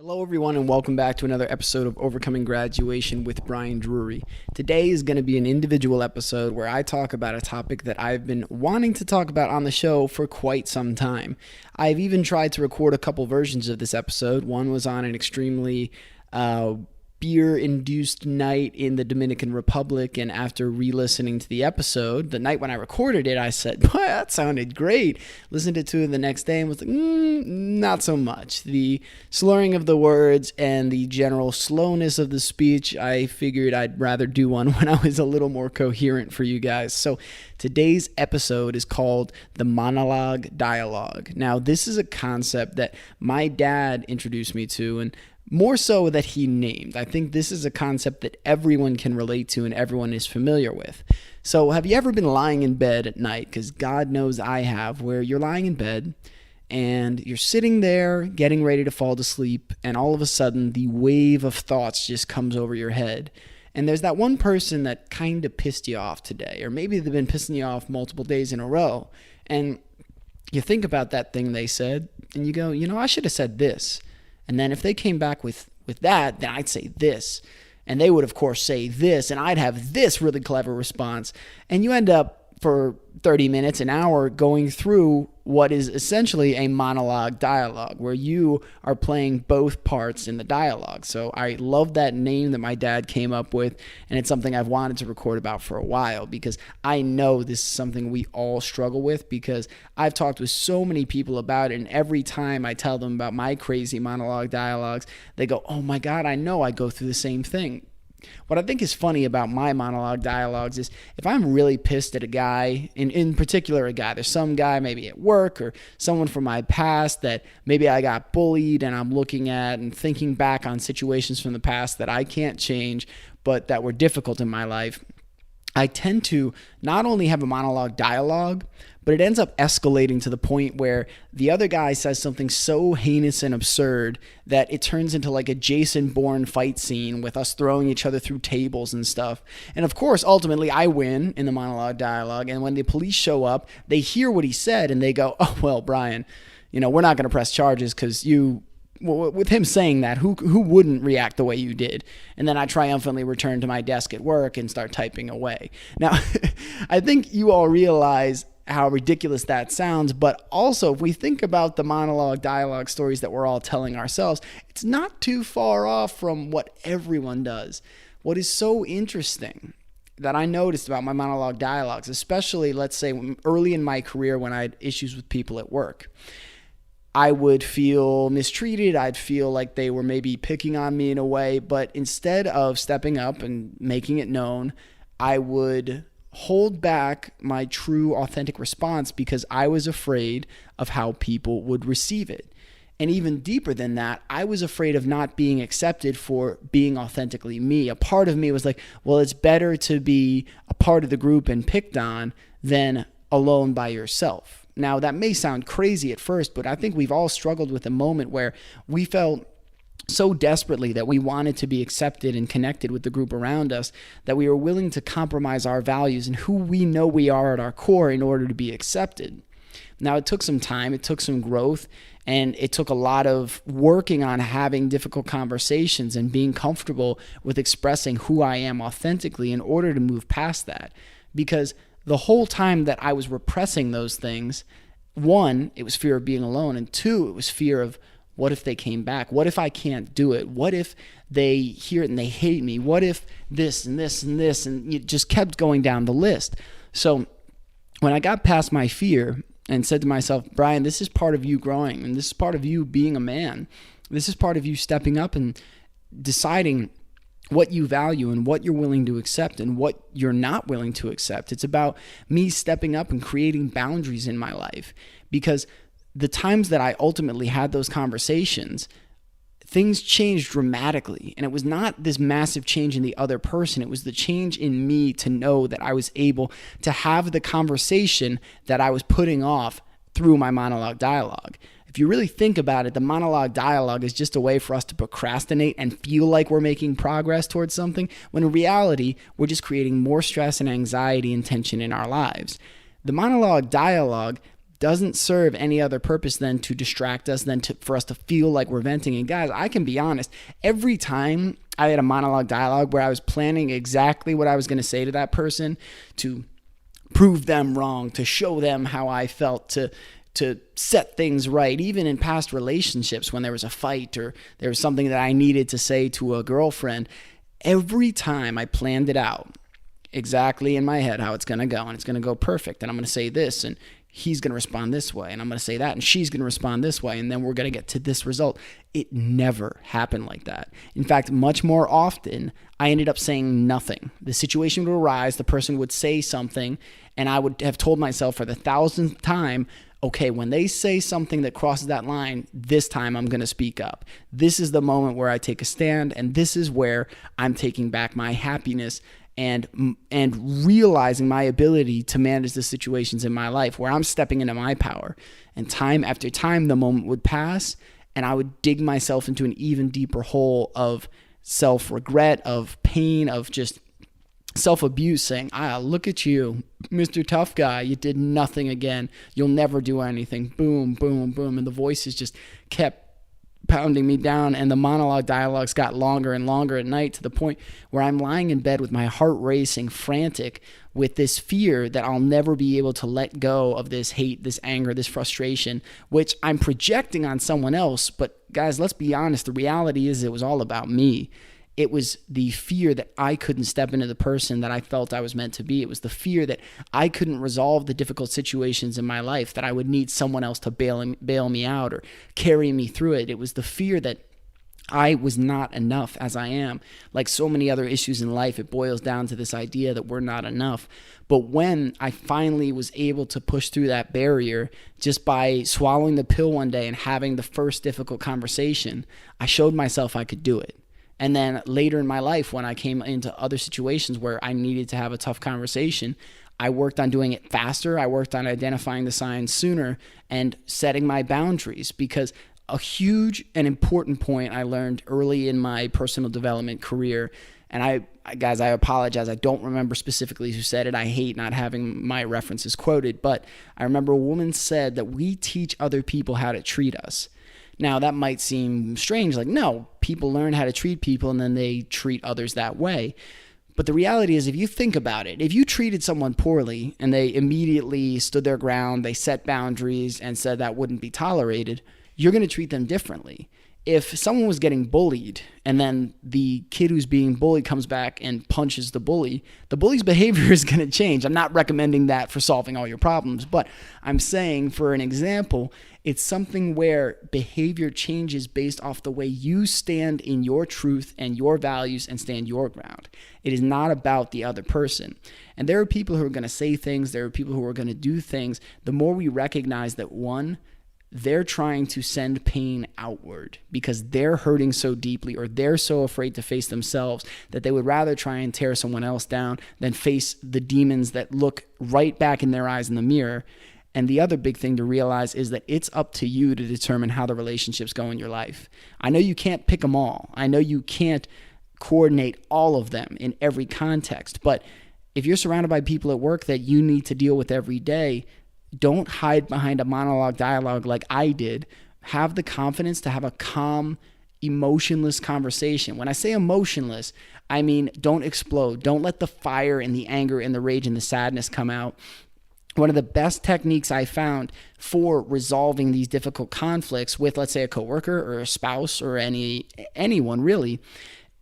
Hello, everyone, and welcome back to another episode of Overcoming Graduation with Brian Drury. Today is going to be an individual episode where I talk about a topic that I've been wanting to talk about on the show for quite some time. I've even tried to record a couple versions of this episode. One was on an extremely beer-induced night in the Dominican Republic, and after re-listening to the episode, the night when I recorded it, I said, boy, that sounded great. Listened to it the next day and was like, not so much. The slurring of the words and the general slowness of the speech, I figured I'd rather do one when I was a little more coherent for you guys. So today's episode is called the Monologue Dialogue. Now, this is a concept that my dad introduced me to, and more so that he named. I think this is a concept that everyone can relate to and everyone is familiar with. So have you ever been lying in bed at night? Because God knows I have, where you're lying in bed and you're sitting there getting ready to fall to sleep, and all of a sudden the wave of thoughts just comes over your head. And there's that one person that kind of pissed you off today, or maybe they've been pissing you off multiple days in a row. And you think about that thing they said and you go, I should have said this. And then if they came back with that, then I'd say this. And they would, of course, say this, and I'd have this really clever response. And you end up for 30 minutes, an hour, going through what is essentially a monologue dialogue, where you are playing both parts in the dialogue. So I love that name that my dad came up with, and it's something I've wanted to record about for a while, because I know this is something we all struggle with, because I've talked with so many people about it, and every time I tell them about my crazy monologue dialogues, they go, oh my God, I know I go through the same thing. What I think is funny about my monologue dialogues is if I'm really pissed at a guy, in particular a guy, there's some guy maybe at work or someone from my past that maybe I got bullied, and I'm looking at and thinking back on situations from the past that I can't change but that were difficult in my life, I tend to not only have a monologue dialogue, but it ends up escalating to the point where the other guy says something so heinous and absurd that it turns into like a Jason Bourne fight scene with us throwing each other through tables and stuff. And of course, ultimately, I win in the monologue dialogue. And when the police show up, they hear what he said and they go, oh, well, Brian, we're not going to press charges because with him saying that, who wouldn't react the way you did? And then I triumphantly return to my desk at work and start typing away. Now, I think you all realize how ridiculous that sounds, but also if we think about the monologue dialogue stories that we're all telling ourselves, it's not too far off from what everyone does. What is so interesting that I noticed about my monologue dialogues, especially, let's say, early in my career when I had issues with people at work, I would feel mistreated. I'd feel like they were maybe picking on me in a way, but instead of stepping up and making it known, I would hold back my true, authentic response because I was afraid of how people would receive it. And even deeper than that, I was afraid of not being accepted for being authentically me. A part of me was like, well, it's better to be a part of the group and picked on than alone by yourself. Now, that may sound crazy at first, but I think we've all struggled with a moment where we felt so desperately that we wanted to be accepted and connected with the group around us that we were willing to compromise our values and who we know we are at our core in order to be accepted. Now, it took some time, it took some growth, and it took a lot of working on having difficult conversations and being comfortable with expressing who I am authentically in order to move past that. Because the whole time that I was repressing those things, one, it was fear of being alone, and two, it was fear of what if they came back? What if I can't do it? What if they hear it and they hate me? What if this and this and this? And it just kept going down the list. So when I got past my fear and said to myself, Brian, this is part of you growing, and this is part of you being a man. This is part of you stepping up and deciding what you value and what you're willing to accept and what you're not willing to accept. It's about me stepping up and creating boundaries in my life, because the times that I ultimately had those conversations, things changed dramatically. And it was not this massive change in the other person. It was the change in me to know that I was able to have the conversation that I was putting off through my monologue dialogue. If you really think about it, the monologue dialogue is just a way for us to procrastinate and feel like we're making progress towards something, when in reality, we're just creating more stress and anxiety and tension in our lives. The monologue dialogue doesn't serve any other purpose than to distract us, for us to feel like we're venting. And guys, I can be honest, every time I had a monologue dialogue where I was planning exactly what I was going to say to that person to prove them wrong, to show them how I felt, to set things right, even in past relationships when there was a fight or there was something that I needed to say to a girlfriend, every time I planned it out exactly in my head how it's going to go, and it's going to go perfect, and I'm going to say this, and he's going to respond this way, and I'm going to say that, and she's going to respond this way, and then we're going to get to this result. It never happened like that. In fact, much more often, I ended up saying nothing. The situation would arise, the person would say something, and I would have told myself for the 1,000th time, okay, when they say something that crosses that line, this time I'm going to speak up. This is the moment where I take a stand, and this is where I'm taking back my happiness and realizing my ability to manage the situations in my life where I'm stepping into my power. And time after time, the moment would pass, and I would dig myself into an even deeper hole of self-regret, of pain, of just self-abuse, saying, look at you, Mr. Tough Guy, you did nothing again. You'll never do anything. Boom, boom, boom. And the voices just kept pounding me down, and the monologue dialogues got longer and longer at night, to the point where I'm lying in bed with my heart racing, frantic, with this fear that I'll never be able to let go of this hate, this anger, this frustration, which I'm projecting on someone else. But guys, let's be honest, the reality is it was all about me. It was the fear that I couldn't step into the person that I felt I was meant to be. It was the fear that I couldn't resolve the difficult situations in my life, that I would need someone else to bail me out or carry me through it. It was the fear that I was not enough as I am. Like so many other issues in life, it boils down to this idea that we're not enough. But when I finally was able to push through that barrier just by swallowing the pill one day and having the first difficult conversation, I showed myself I could do it. And then later in my life, when I came into other situations where I needed to have a tough conversation, I worked on doing it faster. I worked on identifying the signs sooner and setting my boundaries, because a huge and important point I learned early in my personal development career, and guys, I apologize, I don't remember specifically who said it. I hate not having my references quoted, but I remember a woman said that we teach other people how to treat us. Now, that might seem strange, like, no, people learn how to treat people and then they treat others that way. But the reality is, if you think about it, if you treated someone poorly and they immediately stood their ground, they set boundaries and said that wouldn't be tolerated, you're going to treat them differently. If someone was getting bullied and then the kid who's being bullied comes back and punches the bully's behavior is going to change. I'm not recommending that for solving all your problems, but I'm saying, for an example, it's something where behavior changes based off the way you stand in your truth and your values and stand your ground. It is not about the other person. And there are people who are going to say things, there are people who are going to do things. The more we recognize that, one, they're trying to send pain outward because they're hurting so deeply, or they're so afraid to face themselves that they would rather try and tear someone else down than face the demons that look right back in their eyes in the mirror. And the other big thing to realize is that it's up to you to determine how the relationships go in your life. I know you can't pick them all. I know you can't coordinate all of them in every context. But if you're surrounded by people at work that you need to deal with every day, don't hide behind a monologue dialogue like I did. Have the confidence to have a calm, emotionless conversation. When I say emotionless, I mean don't explode. Don't let the fire and the anger and the rage and the sadness come out. One of the best techniques I found for resolving these difficult conflicts with, let's say, a coworker or a spouse or anyone really,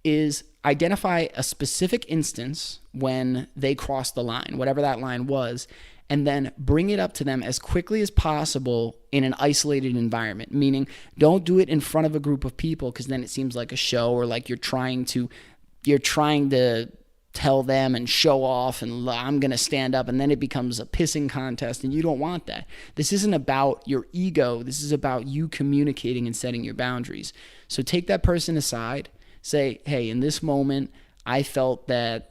is identify a specific instance when they crossed the line, whatever that line was, and then bring it up to them as quickly as possible in an isolated environment. Meaning, don't do it in front of a group of people, because then it seems like a show, or like you're trying to tell them and show off and I'm going to stand up, and then it becomes a pissing contest, and you don't want that. This isn't about your ego. This is about you communicating and setting your boundaries. So take that person aside, say, hey, in this moment, I felt this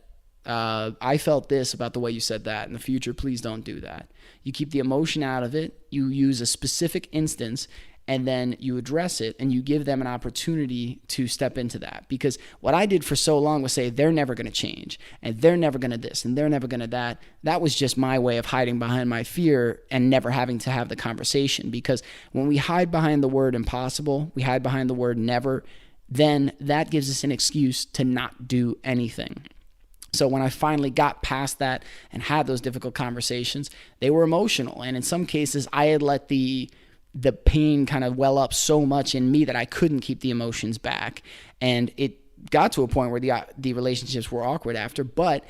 about the way you said that. In the future, please don't do that. You keep the emotion out of it. You use a specific instance, and then you address it and you give them an opportunity to step into that. Because what I did for so long was say, they're never going to change and they're never going to this and they're never going to that. That was just my way of hiding behind my fear and never having to have the conversation. Because when we hide behind the word impossible, we hide behind the word never, then that gives us an excuse to not do anything. So when I finally got past that and had those difficult conversations, they were emotional. And in some cases, I had let the pain kind of well up so much in me that I couldn't keep the emotions back. And it got to a point where the relationships were awkward after, but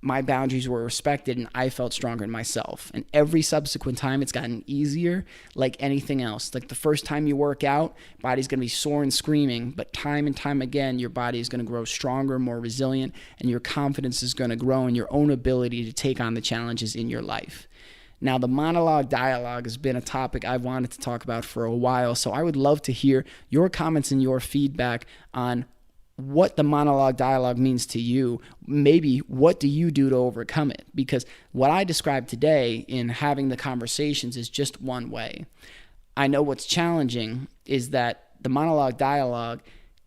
my boundaries were respected and I felt stronger in myself. And every subsequent time it's gotten easier, like anything else. Like the first time you work out, body's going to be sore and screaming, but time and time again, your body is going to grow stronger, more resilient, and your confidence is going to grow in your own ability to take on the challenges in your life. Now, the monologue dialogue has been a topic I've wanted to talk about for a while, so I would love to hear your comments and your feedback on what the monologue dialogue means to you. Maybe what do you do to overcome it? Because what I described today in having the conversations is just one way. I know what's challenging is that the monologue dialogue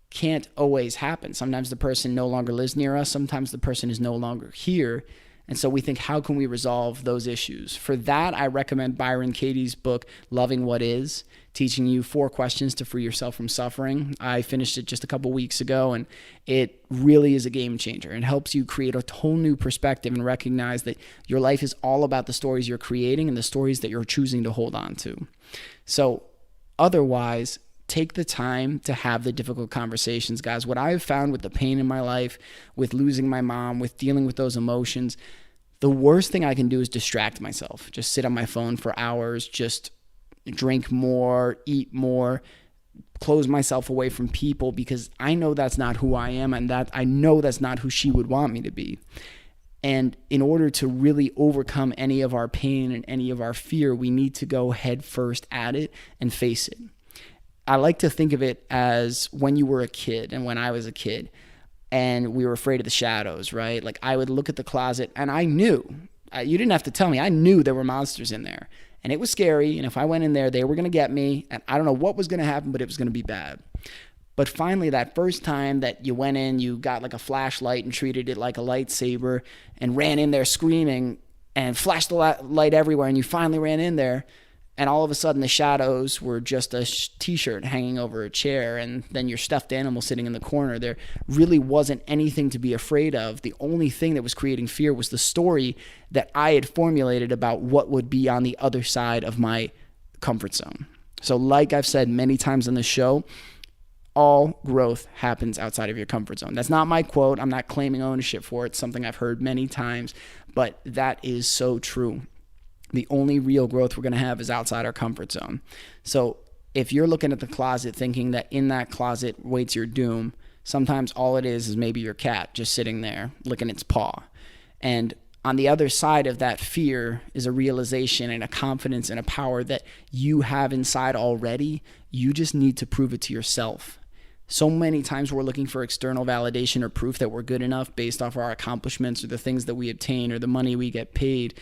can't always happen. Sometimes the person no longer lives near us. Sometimes the person is no longer here. And so we think, how can we resolve those issues? For that, I recommend Byron Katie's book, Loving What Is, teaching you 4 questions to free yourself from suffering. I finished it just a couple weeks ago, and it really is a game changer. It helps you create a whole new perspective and recognize that your life is all about the stories you're creating and the stories that you're choosing to hold on to. So otherwise, take the time to have the difficult conversations, guys. What I've found with the pain in my life, with losing my mom, with dealing with those emotions, the worst thing I can do is distract myself. Just sit on my phone for hours, just drink more, eat more, close myself away from people, because I know that's not who I am, and that I know that's not who she would want me to be. And in order to really overcome any of our pain and any of our fear, we need to go head first at it and face it. I like to think of it as when you were a kid and when I was a kid and we were afraid of the shadows, right? Like I would look at the closet and I knew, you didn't have to tell me, I knew there were monsters in there and it was scary. And if I went in there, they were going to get me, and I don't know what was going to happen, but it was going to be bad. But finally, that first time that you went in, you got like a flashlight and treated it like a lightsaber and ran in there screaming and flashed the light everywhere, and you finally ran in there. And all of a sudden, the shadows were just a t-shirt hanging over a chair, and then your stuffed animal sitting in the corner. There really wasn't anything to be afraid of. The only thing that was creating fear was the story that I had formulated about what would be on the other side of my comfort zone. So like I've said many times on the show, all growth happens outside of your comfort zone. That's not my quote. I'm not claiming ownership for it. It's something I've heard many times, but that is so true. The only real growth we're going to have is outside our comfort zone. So if you're looking at the closet thinking that in that closet waits your doom, sometimes all it is maybe your cat just sitting there licking its paw. And on the other side of that fear is a realization and a confidence and a power that you have inside already. You just need to prove it to yourself. So many times we're looking for external validation or proof that we're good enough based off our accomplishments or the things that we obtain or the money we get paid.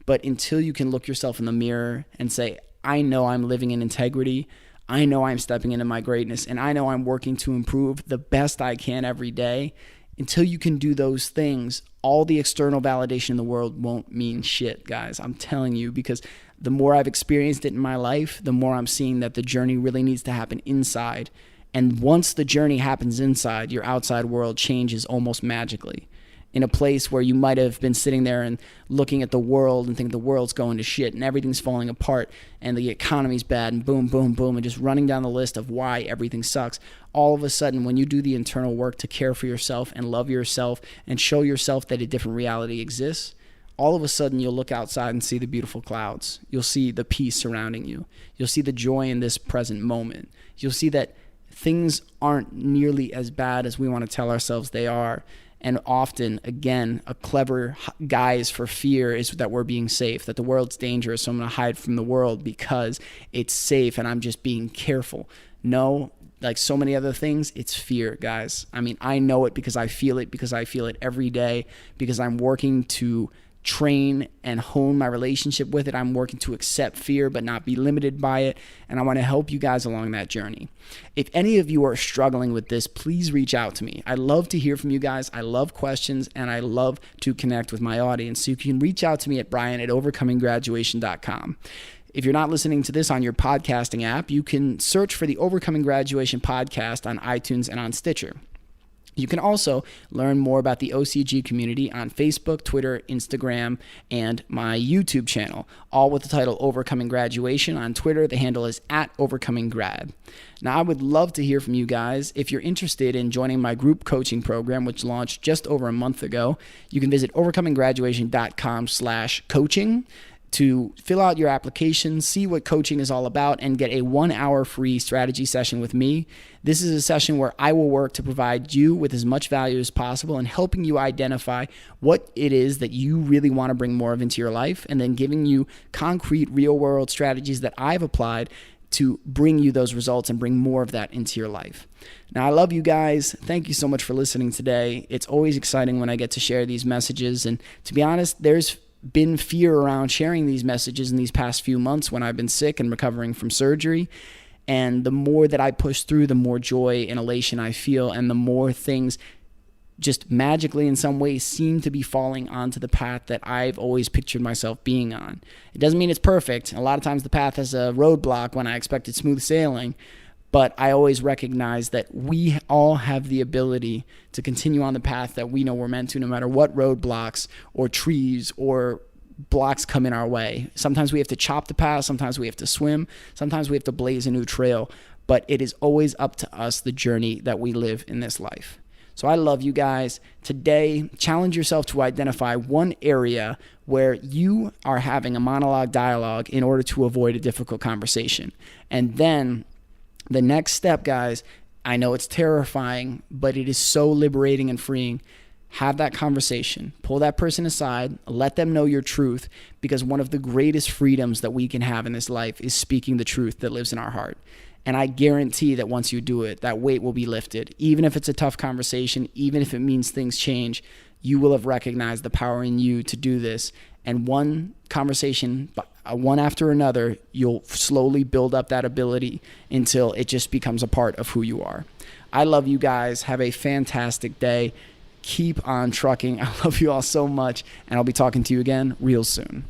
But until you can look yourself in the mirror and say, I know I'm living in integrity, I know I'm stepping into my greatness, and I know I'm working to improve the best I can every day, until you can do those things, all the external validation in the world won't mean shit, guys. I'm telling you, because the more I've experienced it in my life, the more I'm seeing that the journey really needs to happen inside. And once the journey happens inside, your outside world changes almost magically. In a place where you might have been sitting there and looking at the world and think the world's going to shit and everything's falling apart and the economy's bad and boom, boom, boom, and just running down the list of why everything sucks. All of a sudden, when you do the internal work to care for yourself and love yourself and show yourself that a different reality exists, all of a sudden you'll look outside and see the beautiful clouds. You'll see the peace surrounding you. You'll see the joy in this present moment. You'll see that things aren't nearly as bad as we want to tell ourselves they are. And often, again, a clever guise for fear is that we're being safe, that the world's dangerous, so I'm going to hide from the world because it's safe and I'm just being careful. No, like so many other things, it's fear, guys. I mean, I know it because I feel it every day, because I'm working to train and hone my relationship with it. I'm working to accept fear but not be limited by it, and I want to help you guys along that journey. If any of you are struggling with this, please reach out to me. I love to hear from you guys. I love questions, and I love to connect with my audience. So you can reach out to me at brian@overcominggraduation.com. If you're not listening to this on your podcasting app, you can search for the Overcoming Graduation podcast on iTunes and on Stitcher. You can also learn more about the OCG community on Facebook, Twitter, Instagram, and my YouTube channel, all with the title Overcoming Graduation. On Twitter, the handle is @OvercomingGrad. Now, I would love to hear from you guys. If you're interested in joining my group coaching program, which launched just over a month ago, you can visit overcominggraduation.com/coaching to fill out your application, see what coaching is all about, and get a 1-hour free strategy session with me. This is a session where I will work to provide you with as much value as possible and helping you identify what it is that you really want to bring more of into your life, and then giving you concrete real-world strategies that I've applied to bring you those results and bring more of that into your life. Now, I love you guys. Thank you so much for listening today. It's always exciting when I get to share these messages, and to be honest, there's been fear around sharing these messages in these past few months when I've been sick and recovering from surgery. And the more that I push through, the more joy and elation I feel, and the more things just magically in some ways seem to be falling onto the path that I've always pictured myself being on. It doesn't mean it's perfect. A lot of times the path has a roadblock when I expected smooth sailing, but I always recognize that we all have the ability to continue on the path that we know we're meant to, no matter what roadblocks or trees or blocks come in our way. Sometimes we have to chop the path, sometimes we have to swim, sometimes we have to blaze a new trail, but it is always up to us, the journey that we live in this life. So I love you guys. Today, challenge yourself to identify one area where you are having a monologue dialogue in order to avoid a difficult conversation. And then the next step, guys, I know it's terrifying, but it is so liberating and freeing. Have that conversation. Pull that person aside. Let them know your truth, because one of the greatest freedoms that we can have in this life is speaking the truth that lives in our heart. And I guarantee that once you do it, that weight will be lifted. Even if it's a tough conversation, even if it means things change, you will have recognized the power in you to do this. And one conversation, one after another, you'll slowly build up that ability until it just becomes a part of who you are. I love you guys. Have a fantastic day. Keep on trucking. I love you all so much, and I'll be talking to you again real soon.